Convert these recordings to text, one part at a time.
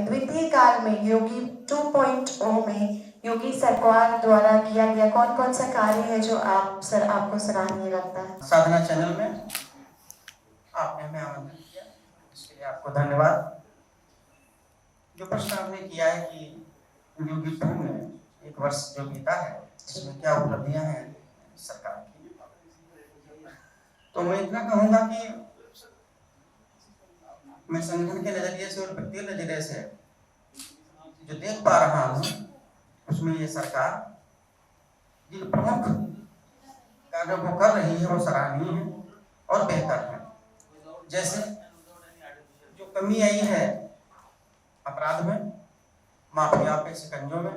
में द्वितीय काल में योगी 2.0 में योगी सरकार द्वारा किया गया कौन कौन सा कार्य है जो आपको सराहनीय लगता है? साधना चैनल में आपने हमें आमंत्रित किया, इसके लिए आपको धन्यवाद। जो प्रश्न आपने किया है कि योगी 2 में एक वर्ष जो बीता है इसमें क्या उपलब्धियां हैं सरकार की, तो मैं इतना कहूंगा कि मैं संगठन के नजरिए से और व्यक्तिगत नजरिए से जो देख पा रहा हूँ उसमें ये सरकार जिन प्रमुख कार्यों को कर रही है वो सराहनीय है और बेहतर है। जैसे जो कमी आई है अपराध में, माफिया पे शिकंजों में,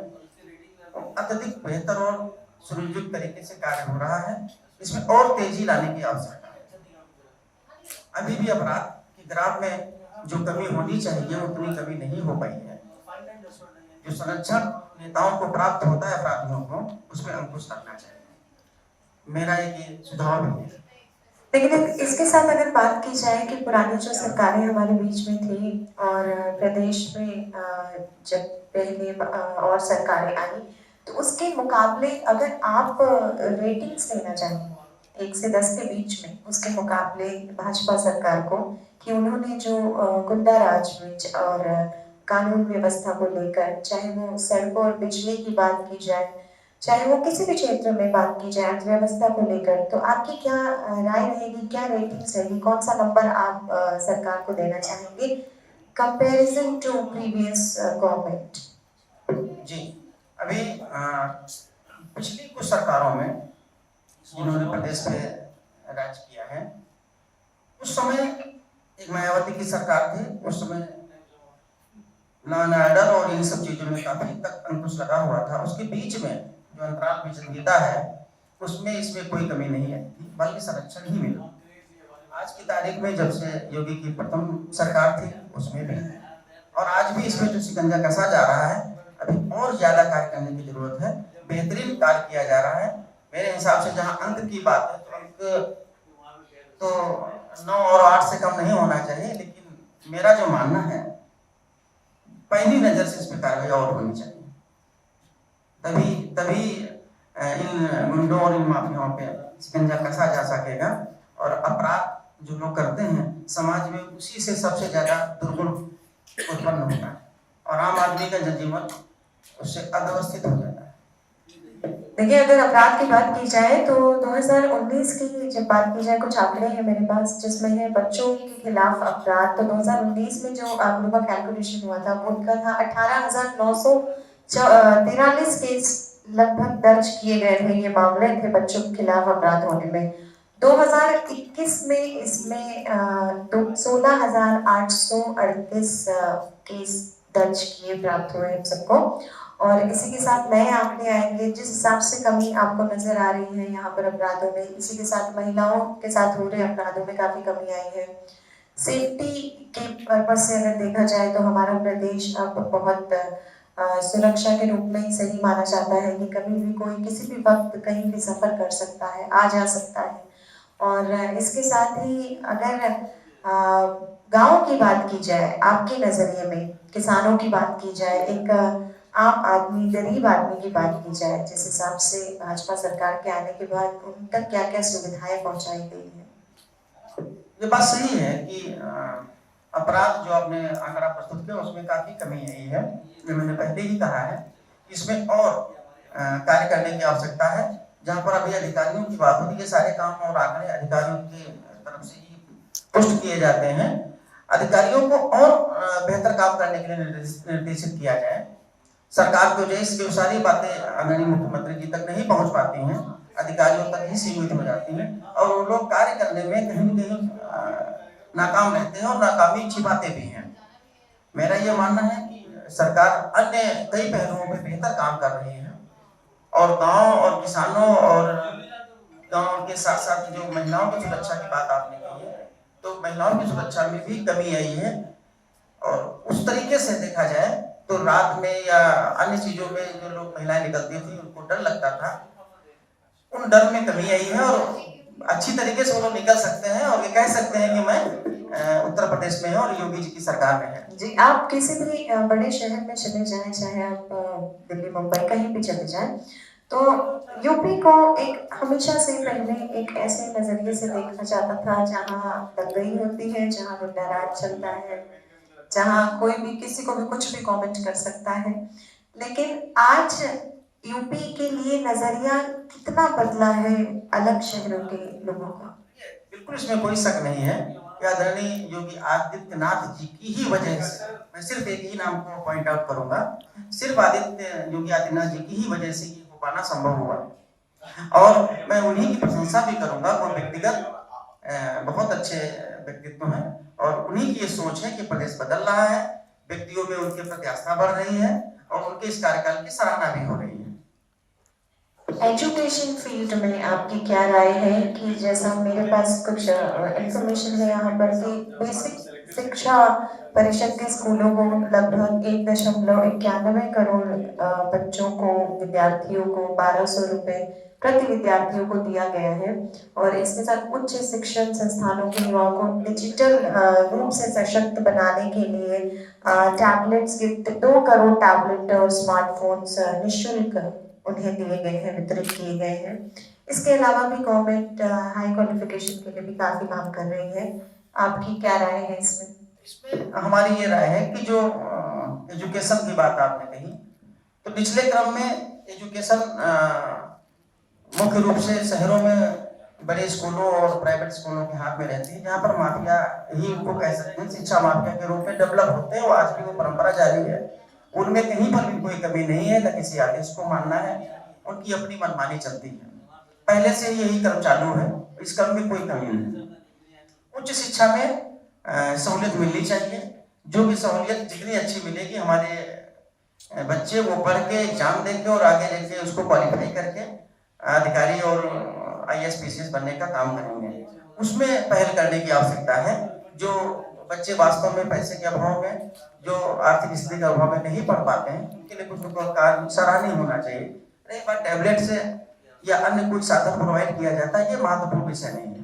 अत्यधिक बेहतर और सुनियोजित तरीके से कार्य हो रहा है। इसमें और तेजी लाने की आवश्यकता है। अभी भी अपराध की ग्राफ में जो कमी होनी चाहिए उतनी कमी नहीं हो पाई है। जो संरक्षण नेताओं को प्राप्त होता है अपराधियों को, उसमें अंकुश लगना चाहिए। मेरा एक सुझाव भी है। लेकिन इसके साथ अगर बात की जाए कि पुरानी जो सरकारें हमारे बीच में थी और प्रदेश में जब पहले और सरकारें आई तो उसके मुकाबले अगर आप रेटिंग्स देना चाहें 1 से 10 के बीच में, उसके मुकाबले भाजपा सरकार को कि उन्होंने जो गुंडा राज में और कानून व्यवस्था को लेकर, चाहे वो सड़कों और बिजली की बात की जाए, चाहे वो किसी भी क्षेत्र में बात की जाए अर्थव्यवस्था को लेकर, तो आपकी क्या राय रहेगी, क्या रेटिंग्स रहेगी, कौन सा नंबर आप सरकार को देना चाहेंगे कंपैरिजन टू प्रीवियस गवर्नमेंट? जी, अभी पिछली कुछ सरकारों में जिन्होंने प्रदेश में राज किया है, उस समय एक मायावती की सरकार थी। उस समय नायडर और इन सब चीजों में काफी तक अंकुश लगा हुआ था। उसके बीच में जो अंतराल विचंदिता है उसमें इसमें कोई कमी नहीं आई थी, बल्कि संरक्षण ही मिला। आज की तारीख में जब से योगी की प्रथम सरकार थी उसमें भी और आज भी इसमें जो शिकंजा कसा जा रहा है, अभी और ज्यादा कार्य करने की जरूरत है। बेहतरीन कार्य किया जा रहा है। मेरे हिसाब से जहाँ अंक की बात है तो अंक तो 9 और 8 से कम नहीं होना चाहिए, लेकिन मेरा जो मानना है पहली नजर से इस पर कार्रवाई और होनी चाहिए। तभी इन गुंडों और इन माफियाओं पे शिकंजा कसा जा सकेगा और अपराध जो लोग करते हैं समाज में उसी से सबसे ज्यादा दुर्गुण उत्पन्न होता है और आम आदमी का जनजीवन उससे अव्यवस्थित हो जाता है। देखिए, अगर अपराध की बात की जाए तो 2019 की जब बात की जाए, कुछ आंकड़े हैं मेरे पास जिसमें है बच्चों के खिलाफ अपराध। तो 2019 में जो आंकड़ों का कैलकुलेशन हुआ था वो उनका था 18,943 केस लगभग दर्ज किए गए थे। ये मामले थे बच्चों के खिलाफ अपराध होने में। 2021 में इसमें 16,838 केस दर्ज किए प्राप्त हुए हम सबको। और इसी के साथ नए आंकड़े आएंगे जिस हिसाब से कमी आपको नजर आ रही है यहाँ पर अपराधों में। इसी के साथ महिलाओं के साथ हो रहे अपराधों में काफी कमी आई है। सेफ्टी के पर्पज से अगर देखा जाए तो हमारा प्रदेश अब बहुत सुरक्षा के रूप में ही सही माना जाता है कि कभी भी कोई किसी भी वक्त कहीं भी सफर कर सकता है, आ जा सकता है। और इसके साथ ही अगर गांव की बात की जाए, आपके नजरिए में किसानों की बात की जाए, एक आम आदमी, गरीब आदमी की बात की जाए, जिस हिसाब से भाजपा सरकार के आने के बाद उन तक क्या क्या सुविधाएं पहुंचाई गई है? ये बात सही है कि अपराध जो आपने आंकड़ा प्रस्तुत किया उसमें काफी कमी आई है। ये मैंने पहले ही कहा है, इसमें और कार्य करने की आवश्यकता है। जहाँ पर अभी अधिकारियों की बात होती है, सारे काम और आंकड़े अधिकारियों की तरफ से ही पुष्ट किए जाते हैं। अधिकारियों को और बेहतर काम करने के लिए निर्देशित किया जाए। सरकार को जो सारी बातें आदरणीय मुख्यमंत्री जी तक नहीं पहुंच पाती हैं, अधिकारियों तक ही सीमित हो जाती हैं और वो लोग कार्य करने में कहीं न कहीं नाकाम रहते हैं और नाकामी छिपाते भी हैं। मेरा ये मानना है कि सरकार अन्य कई पहलुओं पे बेहतर काम कर रही है और गांव और किसानों और गांव के साथ साथ जो महिलाओं की सुरक्षा की बात आपने की है, तो महिलाओं की सुरक्षा में भी कमी आई है। और उस तरीके से देखा जाए तो रात में या अन्य चीजों में जो लोग महिलाएं निकलती थी उनको डर लगता था, उन डर में कमी आई है और अच्छी तरीके से वो लोग निकल सकते हैं और ये कह सकते हैं कि मैं उत्तर प्रदेश में हूँ और योगी जी की सरकार में है। जी, आप किसी भी बड़े शहर में चले जाएं, चाहे आप दिल्ली, मुंबई कहीं भी चले जाएं, तो यूपी को एक हमेशा से पहले एक ऐसे नजरिए से देखा जाता था जहाँ दंगई होती है, जहाँ गुंडा राज चलता है, जहाँ कोई भी किसी को भी कुछ भी कमेंट कर सकता है। लेकिन आज यूपी के लिए नजरिया कितना बदला है अलग शहरों के लोगों का? बिल्कुल इसमें कोई शक नहीं है कि आदरणीय योगी आदित्यनाथ जी की ही वजह से, मैं सिर्फ एक ही नाम को पॉइंट आउट करूंगा, सिर्फ आदित्य योगी आदित्यनाथ जी की ही वजह से ये हो पाना संभव हुआ और मैं उन्हीं की प्रशंसा भी करूंगा। वो व्यक्तिगत बहुत अच्छे व्यक्तित्व हैं और उन्हीं की ये सोच है कि प्रदेश बदल रहा है, व्यक्तियों में उनके प्रति आस्था बढ़ रही है और उनके इस कार्यकाल की सराहना भी हो रही है। एजुकेशन फील्ड में आपकी क्या राय है कि जैसा मेरे पास कुछ इंफॉर्मेशन है यहाँ पर कि बेसिक शिक्षा परिषद के स्कूलों को लगभग 1.91 करोड़ बच्चों को, विद्यार्थियों को 1200 रुपए प्रति विद्यार्थियों को दिया गया है और इसके साथ उच्च शिक्षण संस्थानों के युवाओं को डिजिटल रूप से सशक्त बनाने के लिए टैबलेट्स गिफ्ट 2 करोड़ टैबलेट और स्मार्टफोन्स निःशुल्क उन्हें दिए गए हैं, वितरित किए गए हैं। इसके अलावा भी गवर्नमेंट हाई क्वालिफिकेशन के लिए भी काफी काम कर रही है। आपकी क्या राय है इसमें? इसमें हमारी ये राय है कि जो एजुकेशन की बात आपने कही, तो पिछले क्रम में एजुकेशन मुख्य रूप से शहरों में बड़े स्कूलों और प्राइवेट स्कूलों के हाथ में रहती है, जहाँ पर माफिया ही उनको कह सकते हैं, शिक्षा माफिया के रूप में डेवलप होते हैं। वो आज भी वो परंपरा जारी है, उनमें कहीं पर भी कोई कमी नहीं है, न किसी आदेश को मानना है, उनकी अपनी मनमानी चलती है, पहले से यही क्रम चालू है, इस क्रम में कोई कमी नहीं। उच्च शिक्षा में सहूलियत मिलनी चाहिए, जो भी सहूलियत जितनी अच्छी मिलेगी, हमारे बच्चे वो पढ़ के एग्जाम देके और आगे जाके उसको क्वालिफाई करके अधिकारी और IAS PCS बनने का काम करेंगे। उसमें पहल करने की आवश्यकता है। जो बच्चे वास्तव में पैसे के अभाव में, जो आर्थिक स्थिति के अभाव में नहीं पढ़ पाते हैं, उनके लिए कुछ कार्य सराहनीय होना चाहिए। रही बात टैबलेट से या अन्य कुछ साधन प्रोवाइड किया जाता है, ये महत्वपूर्ण विषय नहीं है।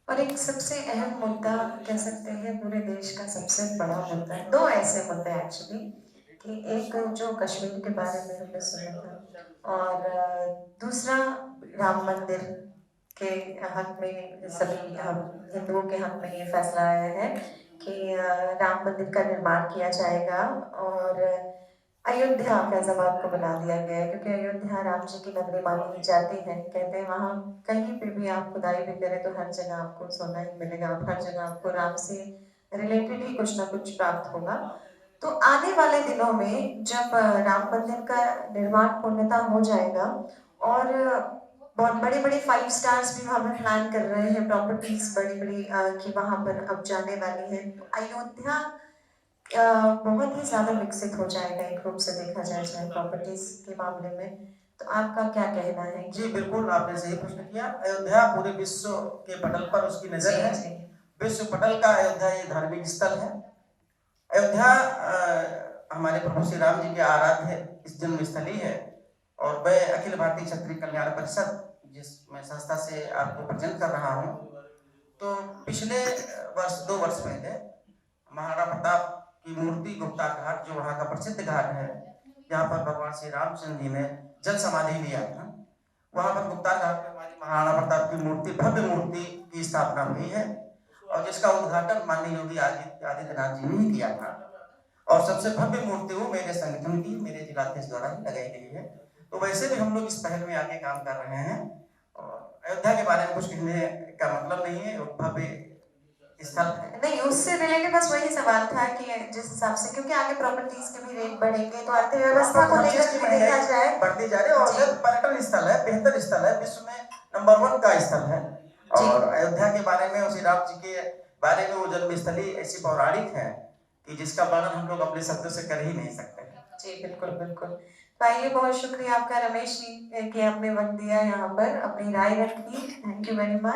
और एक सबसे अहम मुद्दा कह सकते हैं, पूरे देश का सबसे बड़ा मुद्दा, दो ऐसे मुद्दे एक्चुअली, कि एक जो कश्मीर के बारे में हमने सुना था और दूसरा राम मंदिर के हक में, सभी हिंदुओं के हक में ये फैसला आया है कि राम मंदिर का निर्माण किया जाएगा और अयोध्या फैजाबाद को बना दिया गया है, क्योंकि अयोध्या राम जी की नगरी मानी जाती है। कहते हैं वहां कहीं पे भी आप खुदाई भी करें तो हर जगह आपको सोना ही मिलेगा, हर जगह आपको राम से रिलेटेड ही कुछ ना कुछ प्राप्त होगा। तो आने वाले दिनों में जब राम मंदिर का निर्माण पूर्णतः हो जाएगा और बहुत बड़े बड़े 5 स्टार्स भी वहां पर प्लान कर रहे हैं, प्रॉपर्टीज बड़ी बड़ी कि वहां पर अब जाने वाली है, तो अयोध्या बहुत ही ज्यादा विकसित हो जाएगा एक रूप से देखा जाए चाहे प्रॉपर्टीज के मामले में। तो आपका क्या कहना है? जी बिल्कुल, आपने सही प्रश्न किया। अयोध्या पूरे विश्व के पटल पर उसकी नजर है। विश्व पटल का अयोध्या ये धार्मिक स्थल है। अयोध्या हमारे प्रभु श्री राम जी के आराध्य इस जन्म स्थली है और मैं अखिल भारतीय क्षत्रिय कल्याण परिषद, जिसमें संस्था से आपको प्रेजेंट कर रहा हूँ, तो पिछले वर्ष 2 वर्ष पहले महाराणा प्रताप की मूर्ति गुप्ता घाट, जो वहाँ का प्रसिद्ध घाट है, जहाँ पर भगवान श्री रामचंद्र जी ने जल समाधि लिया था, वहाँ पर गुप्ता घाट में हमारी महाराणा प्रताप की मूर्ति, भव्य मूर्ति की स्थापना हुई है और जिसका उद्घाटन माननीय योगी आदित्यनाथ जी ने किया था और सबसे भव्य मूर्ति वो मेरे संगठन की, मेरे जिलाध्यक्ष द्वारा ही लगाई गई है। तो वैसे भी हम लोग इस पहल में आगे काम कर रहे हैं और अयोध्या के बारे में कुछ कहने का मतलब नहीं है, भव्य स्थल है। नहीं, उससे रिलेटेड बस वही सवाल था कि जिस हिसाब से, क्योंकि आगे प्रॉपर्टीज के भी रेट बढ़ेंगे तो अर्थव्यवस्था को लेकर के देखा जाए, बढ़ती जा रही है और पर्यटन स्थल है, बेहतर स्थल है, विश्व में नंबर 1 का स्थल है। और अयोध्या के बारे में, श्री राम जी के बारे में, वो जन्म स्थली ऐसी पौराणिक है कि जिसका वर्णन हम लोग अपने शब्दों से कर ही नहीं सकते। जी बिल्कुल बिल्कुल। भाई, बहुत शुक्रिया आपका रमेश जी कि आपने वक्त दिया यहाँ पर, अपनी राय रखी। Thank you very much.